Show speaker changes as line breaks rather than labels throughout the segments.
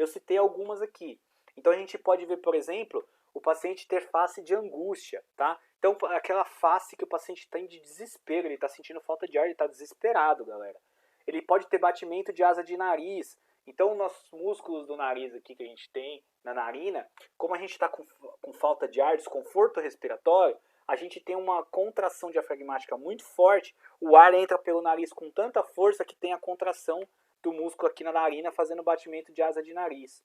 Eu citei algumas aqui. Então a gente pode ver, por exemplo, o paciente ter face de angústia, tá? Então aquela face que o paciente tem de desespero, ele está sentindo falta de ar, ele está desesperado, galera. Ele pode ter batimento de asa de nariz. Então, nossos músculos do nariz aqui que a gente tem na narina, como a gente está com falta de ar, desconforto respiratório, a gente tem uma contração diafragmática muito forte, o ar entra pelo nariz com tanta força que tem a contração do músculo aqui na narina fazendo batimento de asa de nariz.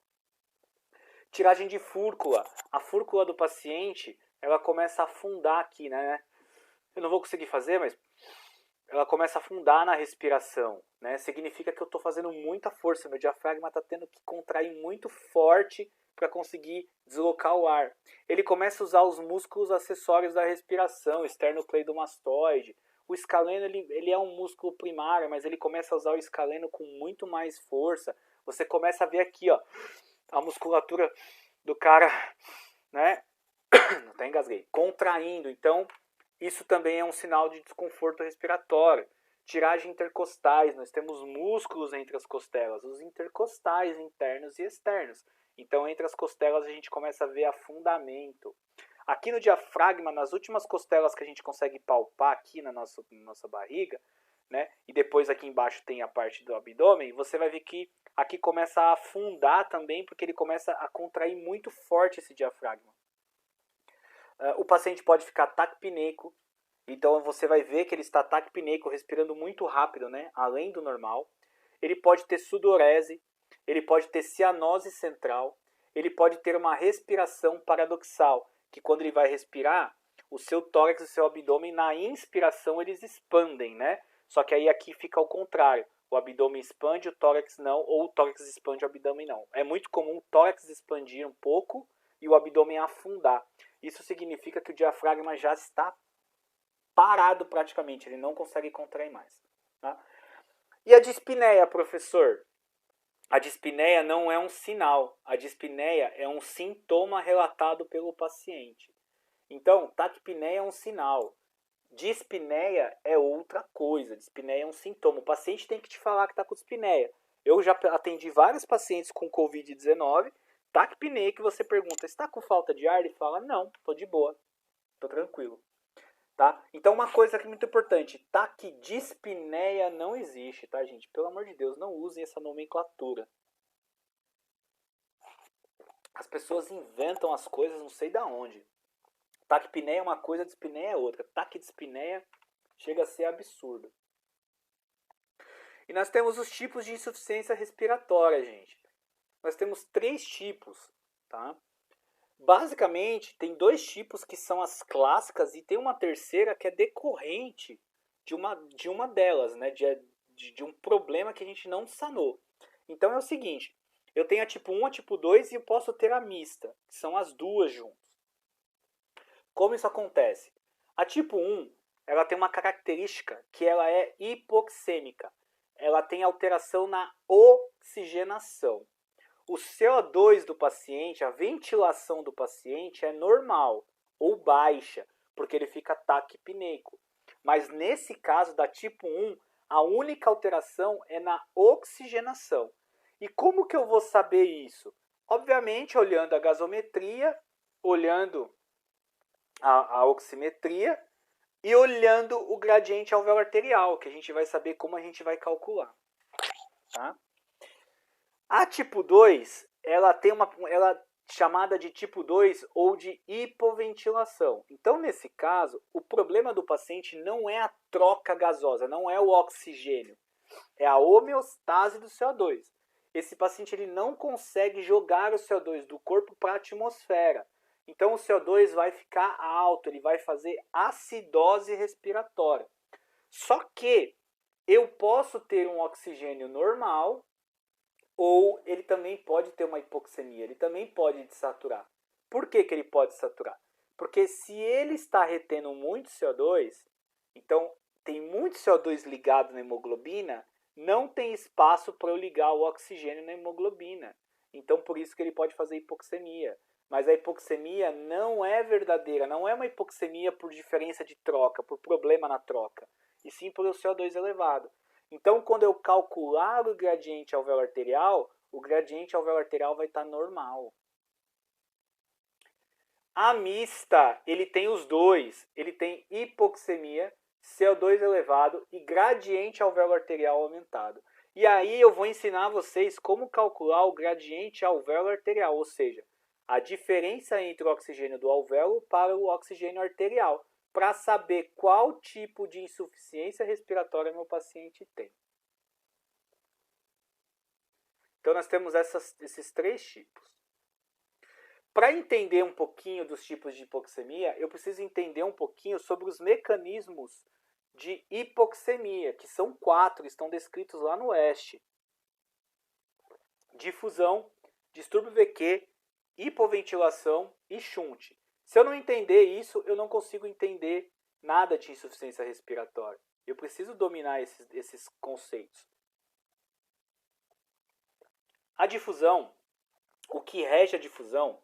Tiragem de fúrcula. A fúrcula do paciente, ela começa a afundar aqui, né? Eu não vou conseguir fazer, mas ela começa a afundar na respiração, né? Significa que eu estou fazendo muita força, meu diafragma está tendo que contrair muito forte para conseguir deslocar o ar. Ele começa a usar os músculos acessórios da respiração, esternocleidomastoide. O escaleno ele é um músculo primário, mas ele começa a usar o escaleno com muito mais força. Você começa a ver aqui, ó, a musculatura do cara, né? Até engasguei. Contraindo. Então, isso também é um sinal de desconforto respiratório. Tiragem intercostais. Nós temos músculos entre as costelas, os intercostais internos e externos. Então, entre as costelas, a gente começa a ver afundamento. Aqui no diafragma, nas últimas costelas que a gente consegue palpar aqui na nossa barriga, né? E depois aqui embaixo tem a parte do abdômen, você vai ver que aqui começa a afundar também, porque ele começa a contrair muito forte esse diafragma. O paciente pode ficar taquipneico, então você vai ver que ele está taquipneico, respirando muito rápido, né? Além do normal. Ele pode ter sudorese, ele pode ter cianose central, ele pode ter uma respiração paradoxal, que quando ele vai respirar, o seu tórax e o seu abdômen, na inspiração, eles expandem, né? Só que aí aqui fica ao contrário. O abdômen expande, o tórax não, ou o tórax expande, o abdômen não. É muito comum o tórax expandir um pouco e o abdômen afundar. Isso significa que o diafragma já está parado praticamente, ele não consegue contrair mais. Tá? E a dispneia, professor? A dispneia não é um sinal, a dispneia é um sintoma relatado pelo paciente. Então, taquipneia é um sinal, dispneia é outra coisa, dispneia é um sintoma. O paciente tem que te falar que está com dispneia. Eu já atendi vários pacientes com Covid-19, taquipneia, que você pergunta, está com falta de ar? Ele fala, não, estou de boa, estou tranquilo. Tá? Então uma coisa que é muito importante, taquidispneia não existe, tá, gente? Pelo amor de Deus, não usem essa nomenclatura. As pessoas inventam as coisas não sei da onde. Taquipneia é uma coisa, dispneia é outra. Taquidispneia chega a ser absurdo. E nós temos os tipos de insuficiência respiratória, gente. Nós temos 3 tipos, tá? Basicamente, tem 2 tipos que são as clássicas e tem uma terceira que é decorrente de uma delas, né? De um problema que a gente não sanou. Então é o seguinte, eu tenho a tipo 1, a tipo 2 e eu posso ter a mista, que são as duas juntas. Como isso acontece? A tipo 1, ela tem uma característica que ela é hipoxêmica. Ela tem alteração na oxigenação. O CO2 do paciente, a ventilação do paciente é normal ou baixa, porque ele fica taquipneico. Mas nesse caso da tipo 1, a única alteração é na oxigenação. E como que eu vou saber isso? Obviamente olhando a gasometria, olhando a oximetria e olhando o gradiente alvéolo arterial, que a gente vai saber como a gente vai calcular. Tá? A tipo 2, ela tem ela chamada de tipo 2 ou de hipoventilação. Então, nesse caso, o problema do paciente não é a troca gasosa, não é o oxigênio, é a homeostase do CO2. Esse paciente ele não consegue jogar o CO2 do corpo para a atmosfera. Então, o CO2 vai ficar alto, ele vai fazer acidose respiratória. Só que eu posso ter um oxigênio normal, ou ele também pode ter uma hipoxemia, ele também pode desaturar. Por que ele pode saturar? Porque se ele está retendo muito CO2, então tem muito CO2 ligado na hemoglobina, não tem espaço para eu ligar o oxigênio na hemoglobina. Então por isso que ele pode fazer hipoxemia. Mas a hipoxemia não é verdadeira, não é uma hipoxemia por diferença de troca, por problema na troca, e sim por o CO2 elevado. Então, quando eu calcular o gradiente alvéolo arterial, o gradiente alvéolo arterial vai estar normal. A mista, ele tem os dois. Ele tem hipoxemia, CO2 elevado e gradiente alvéolo arterial aumentado. E aí eu vou ensinar vocês como calcular o gradiente alvéolo arterial, ou seja, a diferença entre o oxigênio do alvéolo para o oxigênio arterial, para saber qual tipo de insuficiência respiratória meu paciente tem. Então nós temos esses três tipos. Para entender um pouquinho dos tipos de hipoxemia, eu preciso entender um pouquinho sobre os mecanismos de hipoxemia, que são 4, estão descritos lá no oeste. Difusão, distúrbio VQ, hipoventilação e shunt. Se eu não entender isso, eu não consigo entender nada de insuficiência respiratória. Eu preciso dominar esses conceitos. A difusão, o que rege a difusão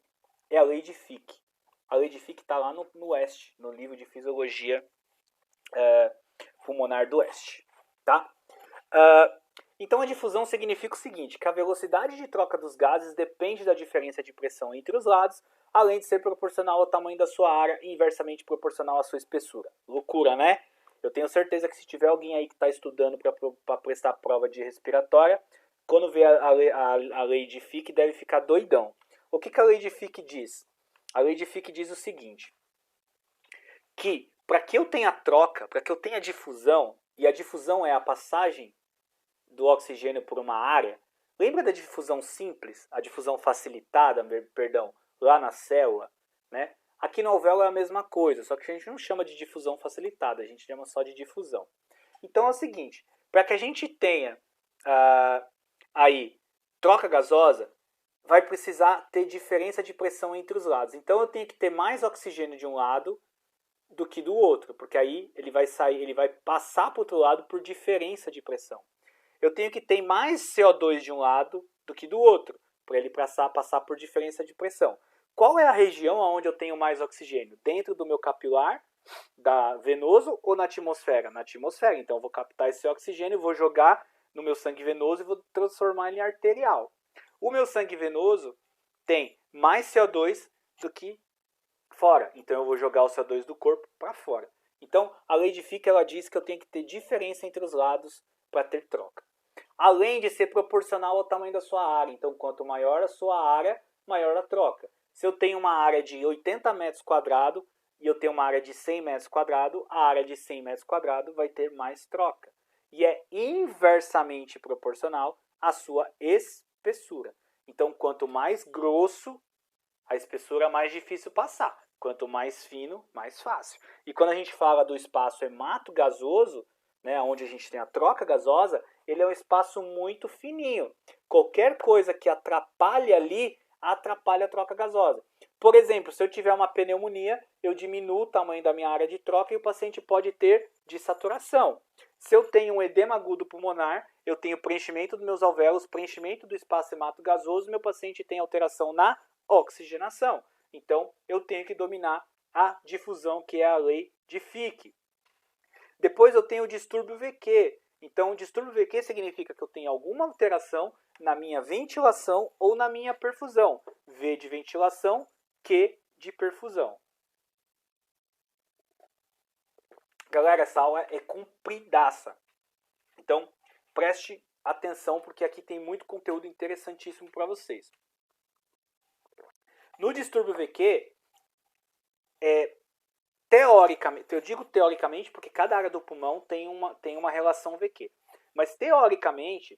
é a lei de Fick. A lei de Fick está lá no oeste, no livro de Fisiologia Pulmonar do Oeste. Tá? Então a difusão significa o seguinte, que a velocidade de troca dos gases depende da diferença de pressão entre os lados, além de ser proporcional ao tamanho da sua área e inversamente proporcional à sua espessura. Loucura, né? Eu tenho certeza que se tiver alguém aí que está estudando para prestar prova de respiratória, quando vê a lei de Fick deve ficar doidão. O que a lei de Fick diz? A lei de Fick diz o seguinte, que para que eu tenha troca, para que eu tenha difusão, e a difusão é a passagem do oxigênio por uma área, lembra da difusão simples, a difusão facilitada, perdão, lá na célula, né? Aqui no alvéolo é a mesma coisa, só que a gente não chama de difusão facilitada, a gente chama só de difusão. Então é o seguinte, para que a gente tenha aí troca gasosa, vai precisar ter diferença de pressão entre os lados. Então eu tenho que ter mais oxigênio de um lado do que do outro, porque aí ele vai passar para o outro lado por diferença de pressão. Eu tenho que ter mais CO2 de um lado do que do outro, para ele passar por diferença de pressão. Qual é a região onde eu tenho mais oxigênio? Dentro do meu capilar venoso ou na atmosfera? Na atmosfera. Então eu vou captar esse oxigênio, vou jogar no meu sangue venoso e vou transformar ele em arterial. O meu sangue venoso tem mais CO2 do que fora. Então eu vou jogar o CO2 do corpo para fora. Então a lei de Fick ela diz que eu tenho que ter diferença entre os lados para ter troca. Além de ser proporcional ao tamanho da sua área. Então quanto maior a sua área, maior a troca. Se eu tenho uma área de 80 metros quadrados e eu tenho uma área de 100 metros quadrados, a área de 100 metros quadrados vai ter mais troca. E é inversamente proporcional à sua espessura. Então, quanto mais grosso, a espessura mais difícil passar. Quanto mais fino, mais fácil. E quando a gente fala do espaço hematogasoso, né, onde a gente tem a troca gasosa, ele é um espaço muito fininho. Qualquer coisa que atrapalhe ali, atrapalha a troca gasosa. Por exemplo, se eu tiver uma pneumonia, eu diminuo o tamanho da minha área de troca e o paciente pode ter dessaturação. Se eu tenho um edema agudo pulmonar, eu tenho preenchimento dos meus alvéolos, preenchimento do espaço hematogasoso, meu paciente tem alteração na oxigenação. Então, eu tenho que dominar a difusão, que é a lei de Fick. Depois eu tenho o distúrbio VQ. Então, o distúrbio VQ significa que eu tenho alguma alteração na minha ventilação ou na minha perfusão. V de ventilação, Q de perfusão. Galera, essa aula é compridaça. Então, preste atenção, porque aqui tem muito conteúdo interessantíssimo para vocês. No distúrbio VQ, teoricamente, eu digo teoricamente porque cada área do pulmão tem uma relação VQ. Mas teoricamente,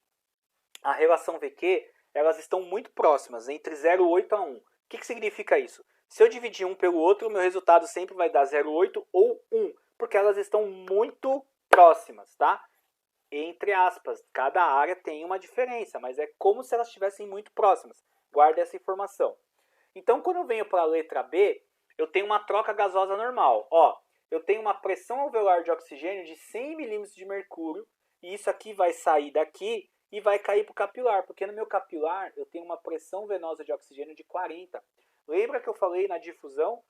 a relação VQ, elas estão muito próximas, entre 0,8 a 1. O que significa isso? Se eu dividir um pelo outro, o meu resultado sempre vai dar 0,8 ou 1, porque elas estão muito próximas, tá? Entre aspas, cada área tem uma diferença, mas é como se elas estivessem muito próximas. Guarde essa informação. Então, quando eu venho para a letra B, eu tenho uma troca gasosa normal. Ó, eu tenho uma pressão alveolar de oxigênio de 100 milímetros de mercúrio, e isso aqui vai sair daqui e vai cair para o capilar, porque no meu capilar eu tenho uma pressão venosa de oxigênio de 40. Lembra que eu falei na difusão?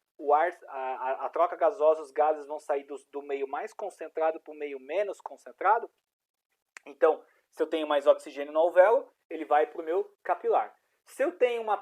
A troca gasosa, os gases vão sair do meio mais concentrado para o meio menos concentrado? Então, se eu tenho mais oxigênio no alvéolo, ele vai para o meu capilar. Se eu tenho uma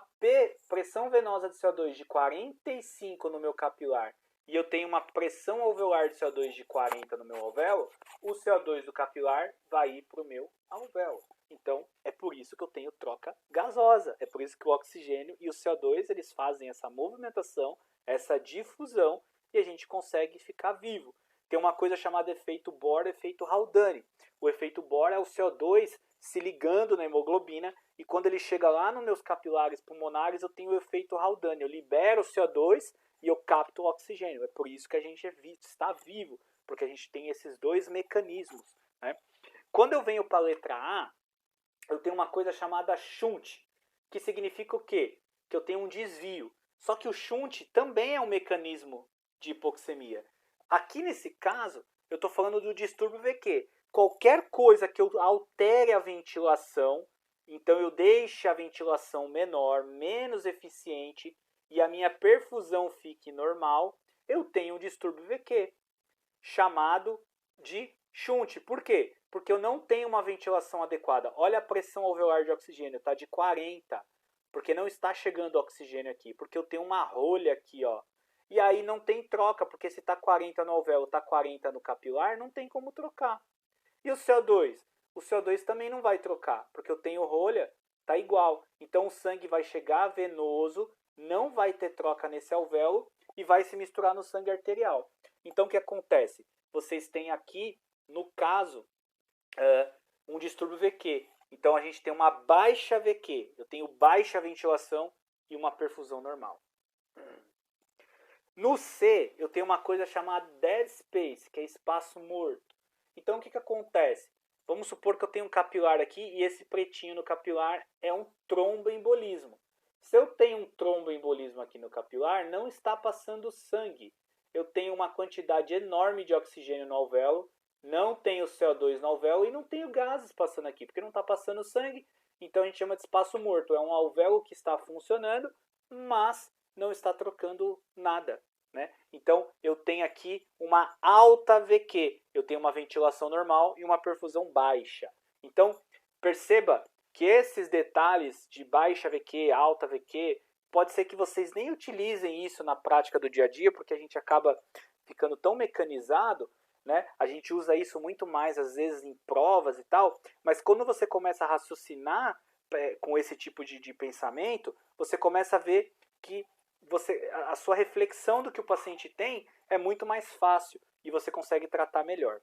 pressão venosa de CO2 de 45 no meu capilar e eu tenho uma pressão alveolar de CO2 de 40 no meu alvéolo, o CO2 do capilar vai ir para o meu alvéolo. Então, é por isso que eu tenho troca gasosa. É por isso que o oxigênio e o CO2 eles fazem essa movimentação, essa difusão, e a gente consegue ficar vivo. Tem uma coisa chamada efeito Bohr, efeito Haldane. O efeito Bohr é o CO2 se ligando na hemoglobina, e quando ele chega lá nos meus capilares pulmonares, eu tenho o efeito Haldane. Eu libero o CO2 e eu capto o oxigênio. É por isso que a gente está vivo, porque a gente tem esses dois mecanismos, né? Quando eu venho para a letra A, eu tenho uma coisa chamada shunt, que significa o quê? Que eu tenho um desvio. Só que o shunt também é um mecanismo de hipoxemia. Aqui nesse caso, eu estou falando do distúrbio VQ. Qualquer coisa que eu altere a ventilação, então eu deixe a ventilação menor, menos eficiente, e a minha perfusão fique normal, eu tenho um distúrbio VQ, chamado de shunt. Por quê? Porque eu não tenho uma ventilação adequada. Olha a pressão alveolar de oxigênio, está de 40, porque não está chegando oxigênio aqui, porque eu tenho uma rolha aqui, ó. E aí não tem troca, porque se está 40 no alvéolo, está 40 no capilar, não tem como trocar. E o CO2? O CO2 também não vai trocar, porque eu tenho rolha, está igual. Então o sangue vai chegar venoso, não vai ter troca nesse alvéolo e vai se misturar no sangue arterial. Então o que acontece? Vocês têm aqui, no caso, um distúrbio VQ. Então a gente tem uma baixa VQ. Eu tenho baixa ventilação e uma perfusão normal. No C, eu tenho uma coisa chamada dead space, que é espaço morto. Então, o que acontece? Vamos supor que eu tenho um capilar aqui e esse pretinho no capilar é um tromboembolismo. Se eu tenho um tromboembolismo aqui no capilar, não está passando sangue. Eu tenho uma quantidade enorme de oxigênio no alvéolo, não tenho CO2 no alvéolo e não tenho gases passando aqui, porque não está passando sangue. Então, a gente chama de espaço morto. É um alvéolo que está funcionando, mas não está trocando nada, né? Então eu tenho aqui uma alta VQ, eu tenho uma ventilação normal e uma perfusão baixa. Então perceba que esses detalhes de baixa VQ, alta VQ, pode ser que vocês nem utilizem isso na prática do dia a dia, porque a gente acaba ficando tão mecanizado, né? A gente usa isso muito mais às vezes em provas e tal, mas quando você começa a raciocinar com esse tipo de pensamento, você começa a ver que a sua reflexão do que o paciente tem é muito mais fácil e você consegue tratar melhor.